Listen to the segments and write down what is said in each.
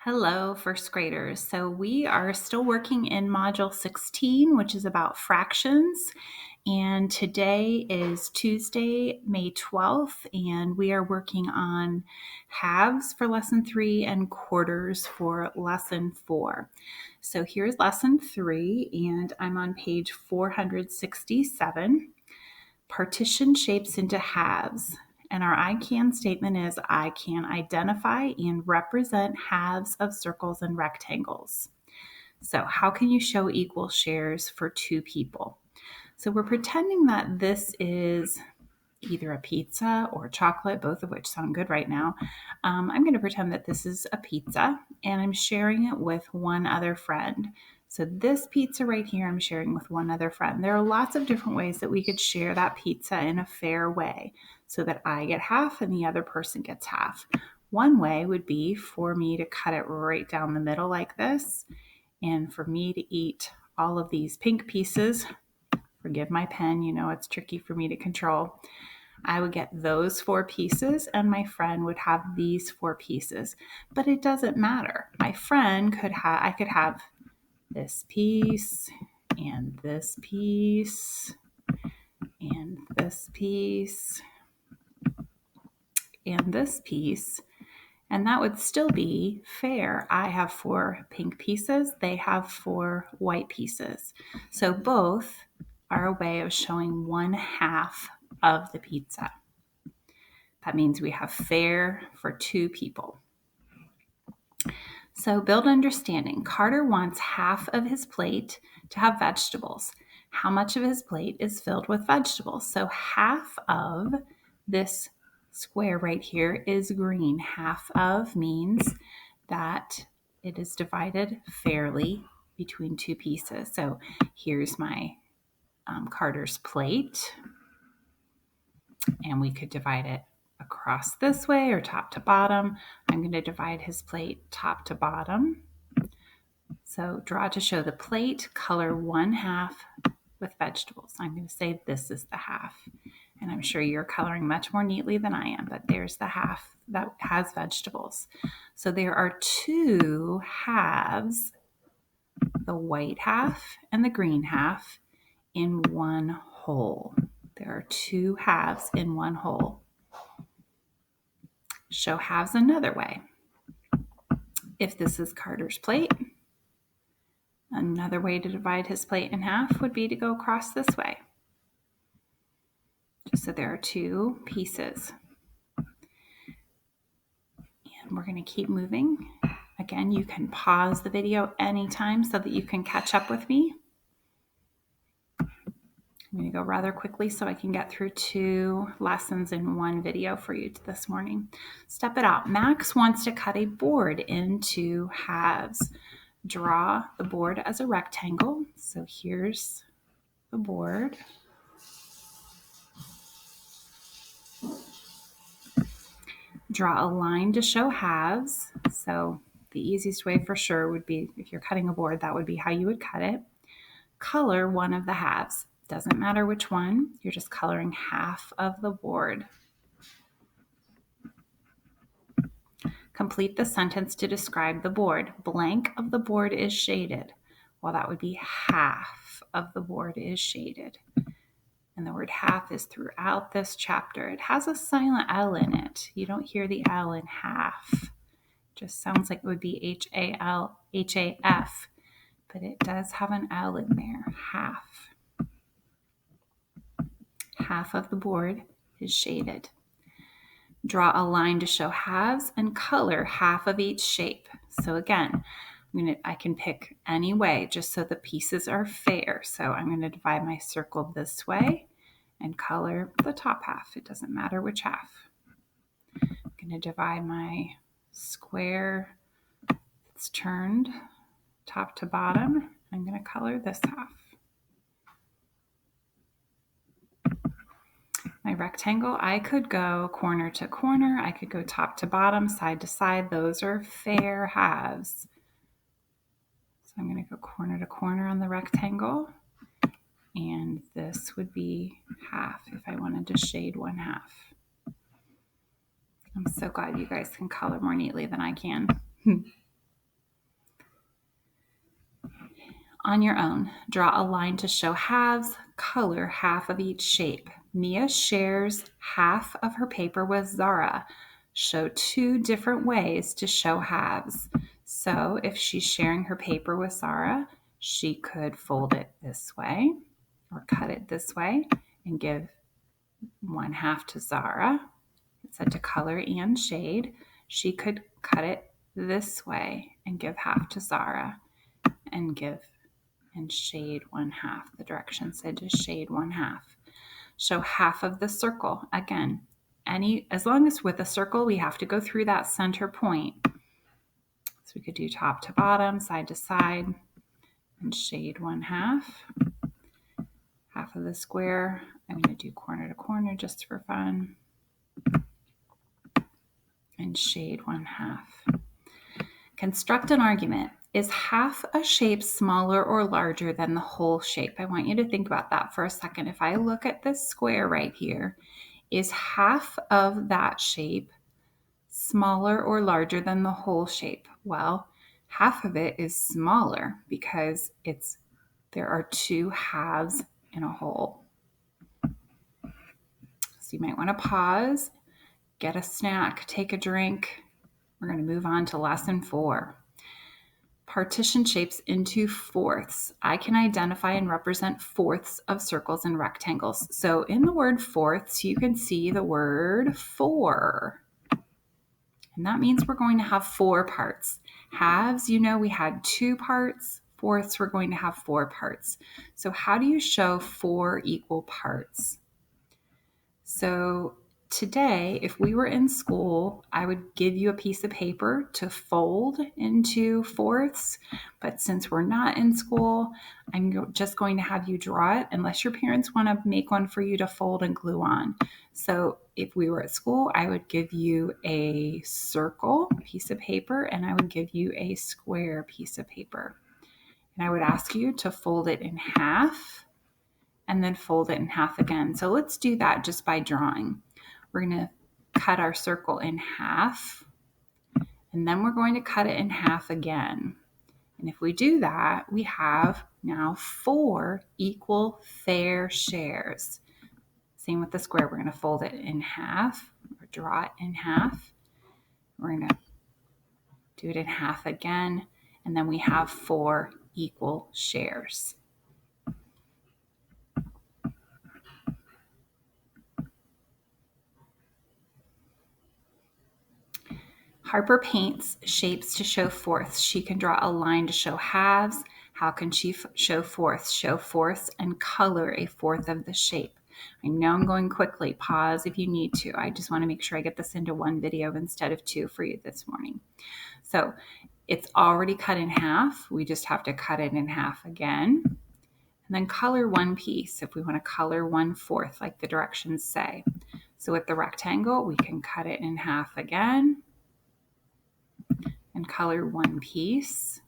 Hello, first graders. So we are still working in Module 16, which is about fractions. And today is Tuesday, May 12th, and we are working on halves for Lesson 3 and quarters for Lesson 4. So here's Lesson 3, and I'm on page 467. Partition shapes into halves. And our I can statement is I can identify and represent halves of circles and rectangles. So how can you show equal shares for two people? So we're pretending that this is either a pizza or chocolate, both of which sound good right now. I'm going to pretend that this is a pizza and I'm sharing it with one other friend. So this pizza right here, I'm sharing with one other friend. There are lots of different ways that we could share that pizza in a fair way so that I get half and the other person gets half. One way would be for me to cut it right down the middle like this, and for me to eat all of these pink pieces. Forgive my pen, you know it's tricky for me to control. I would get those 4 pieces and my friend would have these 4 pieces. But it doesn't matter. My friend I could have this piece and this piece and this piece and this piece, and that would still be fair. I have 4 pink pieces, they have 4 white pieces. So both are a way of showing 1/2 of the pizza. That means we have fair for 2 people. So build understanding. Carter wants half of his plate to have vegetables. How much of his plate is filled with vegetables? So half of this square right here is green. Half of means that it is divided fairly between 2 pieces. So here's my Carter's plate, and we could divide it across this way or top to bottom. I'm going to divide his plate top to bottom. So draw to show the plate, color 1/2 with vegetables. I'm going to say this is the half. And I'm sure you're coloring much more neatly than I am, but there's the half that has vegetables. So there are 2 halves, the white half and the green half, in one whole. There are 2 halves in one whole. Show halves another way. If this is Carter's plate, another way to divide his plate in half would be to go across this way. Just so there are 2 pieces. And we're going to keep moving. Again, you can pause the video anytime so that you can catch up with me. I'm going to go rather quickly so I can get through 2 lessons in one video for you this morning. Step it out. Max wants to cut a board into halves. Draw the board as a rectangle. So here's the board. Draw a line to show halves. So the easiest way for sure would be, if you're cutting a board, that would be how you would cut it. Color one of the halves. Doesn't matter which one, you're just coloring half of the board. Complete the sentence to describe the board. Blank of the board is shaded. Well, that would be half of the board is shaded. And the word half is throughout this chapter. It has a silent L in it. You don't hear the L in half. It just sounds like it would be H-A-L, H-A-F. But it does have an L in there, half. Half of the board is shaded. Draw a line to show halves and color half of each shape. So again, I can pick any way just so the pieces are fair. So I'm going to divide my circle this way and color the top half. It doesn't matter which half. I'm going to divide my square that's turned top to bottom. I'm going to color this half. My rectangle, I could go corner to corner. I could go top to bottom, side to side. Those are fair halves. So I'm going to go corner to corner on the rectangle. And this would be half if I wanted to shade 1/2. I'm so glad you guys can color more neatly than I can. On your own, draw a line to show halves, color half of each shape. Mia shares half of her paper with Zara. Show 2 different ways to show halves. So if she's sharing her paper with Zara, she could fold it this way or cut it this way and give 1/2 to Zara. It said to color and shade. She could cut it this way and give 1/2 to Zara and shade 1/2. The directions said to shade 1/2. Show half of the circle. Again, as long as with a circle, we have to go through that center point. So we could do top to bottom, side to side, and shade 1/2. Half of the square. I'm going to do corner to corner just for fun. And shade 1/2. Construct an argument. Is half a shape smaller or larger than the whole shape? I want you to think about that for a second. If I look at this square right here, is half of that shape smaller or larger than the whole shape? Well, half of it is smaller because there are 2 halves in a whole. So you might want to pause, get a snack, take a drink. We're going to move on to lesson 4. Partition shapes into fourths. I can identify and represent fourths of circles and rectangles. So in the word fourths, you can see the word 4. And that means we're going to have 4 parts. Halves, we had 2 parts. Fourths, we're going to have 4 parts. So how do you show 4 equal parts? So today, if we were in school, I would give you a piece of paper to fold into fourths. But since we're not in school, I'm just going to have you draw it unless your parents want to make one for you to fold and glue on. So if we were at school, I would give you a circle piece of paper and I would give you a square piece of paper. And I would ask you to fold it in half and then fold it in half again. So let's do that just by drawing. We're going to cut our circle in half, and then we're going to cut it in half again. And if we do that, we have now 4 equal fair shares. Same with the square. We're going to fold it in half or draw it in half. We're going to do it in half again, and then we have 4 equal shares. Harper paints shapes to show fourths. She can draw a line to show halves. How can she show fourths? Show fourths and color a fourth of the shape. I know I'm going quickly. Pause if you need to. I just want to make sure I get this into one video instead of 2 for you this morning. So it's already cut in half. We just have to cut it in half again. And then color one piece if we want to color 1/4 like the directions say. So with the rectangle, we can cut it in half again and color one piece.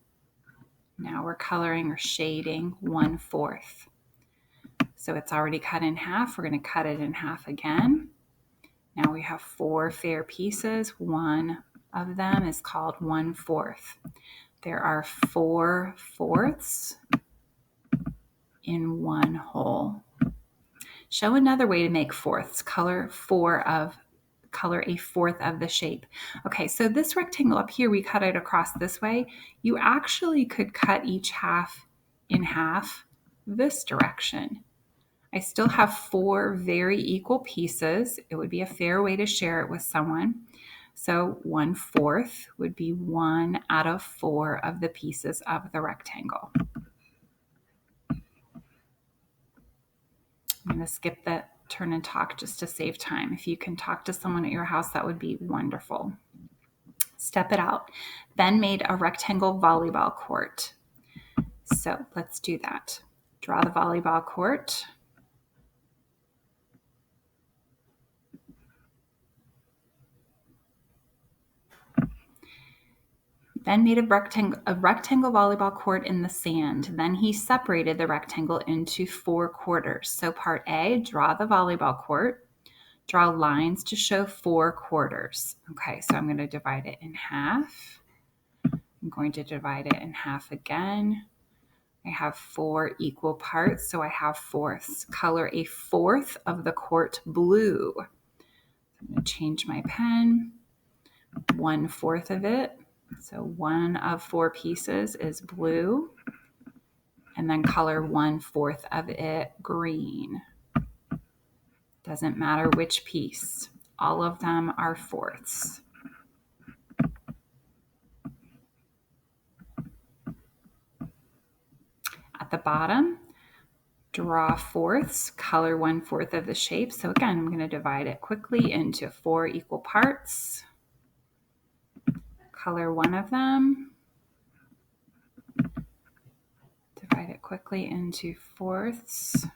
Now we're coloring or shading 1/4. So it's already cut in half. We're going to cut it in half again. Now we have 4 fair pieces. One of them is called 1/4. There are 4 fourths in one whole. Show another way to make fourths. Color a fourth of the shape. Okay, so this rectangle up here, we cut it across this way. You actually could cut each half in half this direction. I still have 4 very equal pieces. It would be a fair way to share it with someone. So 1/4 would be 1 out of 4 of the pieces of the rectangle. I'm going to skip the turn and talk just to save time. If you can talk to someone at your house, that would be wonderful. Step it out. Ben made a rectangle volleyball court. So let's do that. Draw the volleyball court. Ben made a rectangle volleyball court in the sand. Then he separated the rectangle into 4 quarters. So part A, draw the volleyball court. Draw lines to show 4 quarters. Okay, so I'm going to divide it in half. I'm going to divide it in half again. I have 4 equal parts, so I have fourths. Color a fourth of the quart blue. I'm going to change my pen. 1/4 of it. So 1 of 4 pieces is blue. And then color 1/4 of it green. Doesn't matter which piece. All of them are fourths. At the bottom, draw fourths, color 1/4 of the shape. So again, I'm going to divide it quickly into 4 equal parts. Color one of them. Divide it quickly into fourths,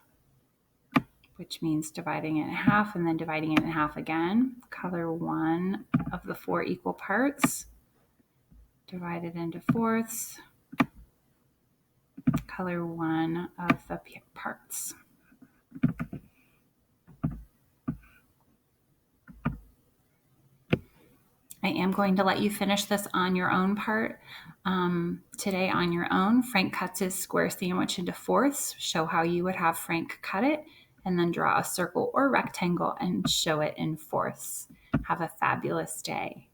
which means dividing it in half and then dividing it in half again. Color one of the 4 equal parts. Divide it into fourths. Color one of the parts. I am going to let you finish this on your own part. Today on your own, Frank cuts his square sandwich into fourths. Show how you would have Frank cut it, and then draw a circle or rectangle and show it in fourths. Have a fabulous day.